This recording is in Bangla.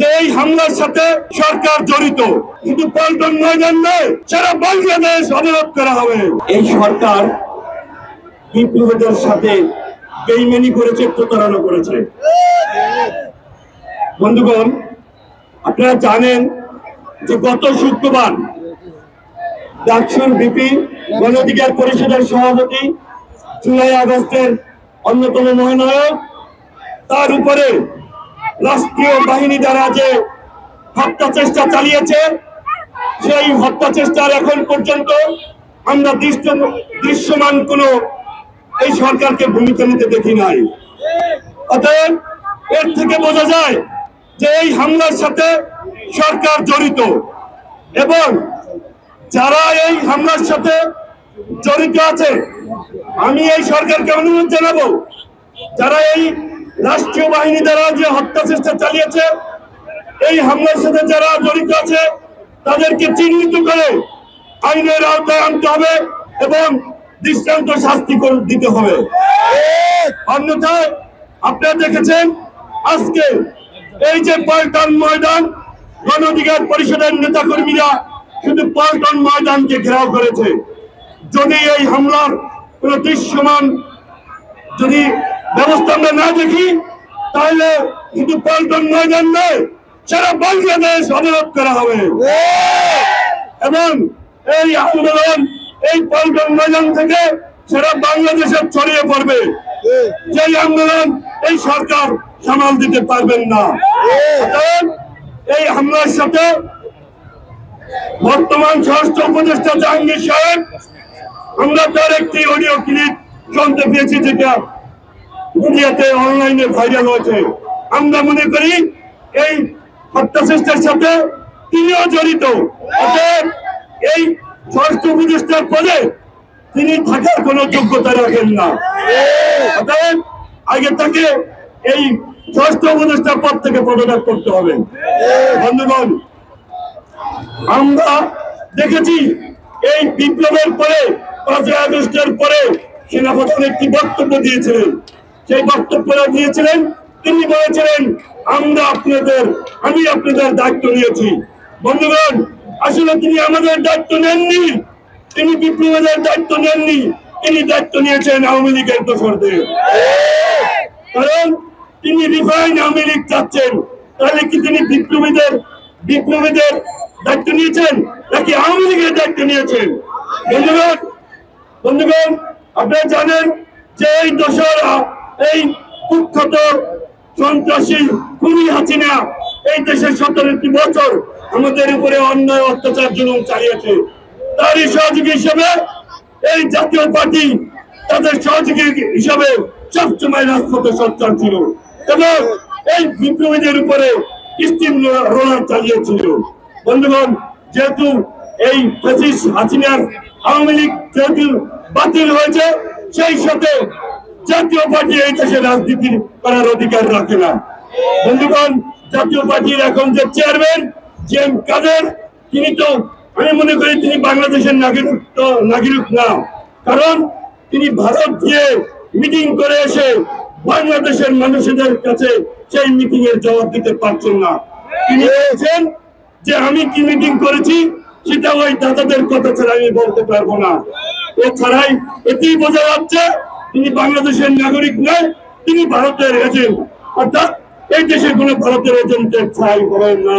যে এই হামলার সাথে সরকার জড়িত, শুধু পল্টন ময়দান নয়, সারা বাংলাদেশ অবরোধ করা হবে। এই সরকার বিপ্লবীদের সাথে বেইমানি করেছে, প্রতারণা করেছে। বন্ধুগণ, আপনারা জানেন যে গত শুক্রবার ডাকসুর ভিপি গণ অধিকার পরিষদের সভাপতি, জুলাই আগস্টের অন্যতম মহানায়ক, তার উপরে রাষ্ট্রীয় বাহিনী দ্বারা যে হত্যা চেষ্টা চালিয়েছে, সেই হত্যা চেষ্টার এখন পর্যন্ত আমরা দৃশ্যমান কোন এই সরকারকে ভূমিকা নিতে দেখি নাই। অতএব এর থেকে বোঝা যায় যে এই হামলার সাথে সরকার জড়িত, এবং যারা এই হামলার সাথে জড়িত আছে, আমি এই সরকারকে অনুরোধ জানাবো, যারা এই রাষ্ট্রীয় বাহিনী দ্বারা যে হত্যা চেষ্টা চালিয়েছে, এই হামলার সাথে যারা জড়িত আছে, তাদেরকে চিহ্নিত করে আইনের আওতায় আনতে হবে এবং দৃষ্টান্ত শাস্তি দিতে হবে। অন্যথায় আপনারা দেখেছেন আজকে এই যে পল্টন ময়দান, গণ অধিকার পরিষদের নেতাকর্মীরা শুধু পল্টন ময়দানকে ঘেরাও করেছে। যদি এই হামলার কোন দৃশ্যমান যদি ব্যবস্থা আমরা না দেখি, তাহলে শুধু পল্টন ময়দান নয়, সারা বাংলাদেশ অবরোধ করা হবে। এবং এই আন্দোলন এই পল্টন ময়দান থেকে সারা বাংলাদেশে ছড়িয়ে পড়বে। যেই আন্দোলন এই সরকার সামাল দিতে পারবেন না। এই হামলার সাথে বর্তমান স্বরাষ্ট্র উপদেষ্টা জাহাঙ্গীর সাহেব, আমরা তার একটি অডিও ক্লিপ শুনতে পেয়েছি, যেটা মিডিয়াতে অনলাইনে ভাইরাল হয়েছে। আমরা মনে করি এই হত্যা চেষ্টার সাথে তিনিও জড়িত। অতএব এই স্বরাষ্ট্র উপদেষ্টার পদে তিনি থাকার কোন যোগ্যতা রাখেন না। অতএব আগে তাকে এই স্বরাষ্ট্র উপদেষ্টার পদ থেকে পদত্যাগ করতে হবে। বন্ধুগণ, আমরা দেখেছি এই বিপ্লবের পরে 5ই আগস্টের পরে সেনাপ্রধান একটি বক্তব্য দিয়েছিলেন। সেই বক্তব্য দিয়েছিলেন, তিনি বলেছিলেন আমি আপনাদের দায়িত্ব নিয়েছি। বন্ধুগণ, আসলে তিনি আমাদের দায়িত্ব নেননি, তিনি বিপ্লবীদের দায়িত্ব নেননি, তিনি দায়িত্ব নিয়েছেন আওয়ামী লীগের দোসরদের। কারণ তিনি রিফাইন আওয়ামী লীগ চাচ্ছেন। তাহলে কি তিনি বিপ্লবীদের দায়িত্ব নিয়েছেন নাকি আওয়ামী লীগের দায়িত্ব নিয়েছেন? বন্ধুগণ, আপনারা জানেন যে এই দোসররা, এই কুখ্যাত সন্ত্রাসী খুনি হাসিনা এই দেশের 17টি বছর আমাদের উপরে অন্যায় অত্যাচার জুলুম চালিয়েছে। তারই সহযোগী হিসেবে এই জাতীয় পার্টি তাদের সহযোগী হিসাবে সবসময় রাজপথে সোচ্চার ছিল এবং এই বিপ্লবীদের উপরে স্টিম রোলার চালিয়েছিল। বন্ধুগণ, যেহেতু এই ফ্যাসিস্ট হাসিনার আওয়ামী লীগ যেহেতু বাতিল হয়েছে, সেই সাথে জাতীয় পার্টি এই দেশে রাজনীতি করার অধিকার রাখে না। বন্ধুগণ, জাতীয় পার্টির এখন যে চেয়ারম্যান জি.এম. কাদের, তিনি তো আমি মনে করি তিনি বাংলাদেশের নাগরিক না। কারণ তিনি ভারত গিয়ে মিটিং করে এসে বাংলাদেশের মানুষদের কাছে সেই মিটিং এর জবাব দিতে পারছেন না। তিনি বলছেন যে আমি কি মিটিং করেছি সেটা ওই দাদাদের কথা ছাড়া আমি বলতে পারবো না। এছাড়াই এতেই বোঝা যাচ্ছে তিনি বাংলাদেশের নাগরিক নয়, তিনি ভারতের এজেন্ট। অর্থাৎ এই দেশে কোনো ভারতের এজেন্টের ছাই হবে না।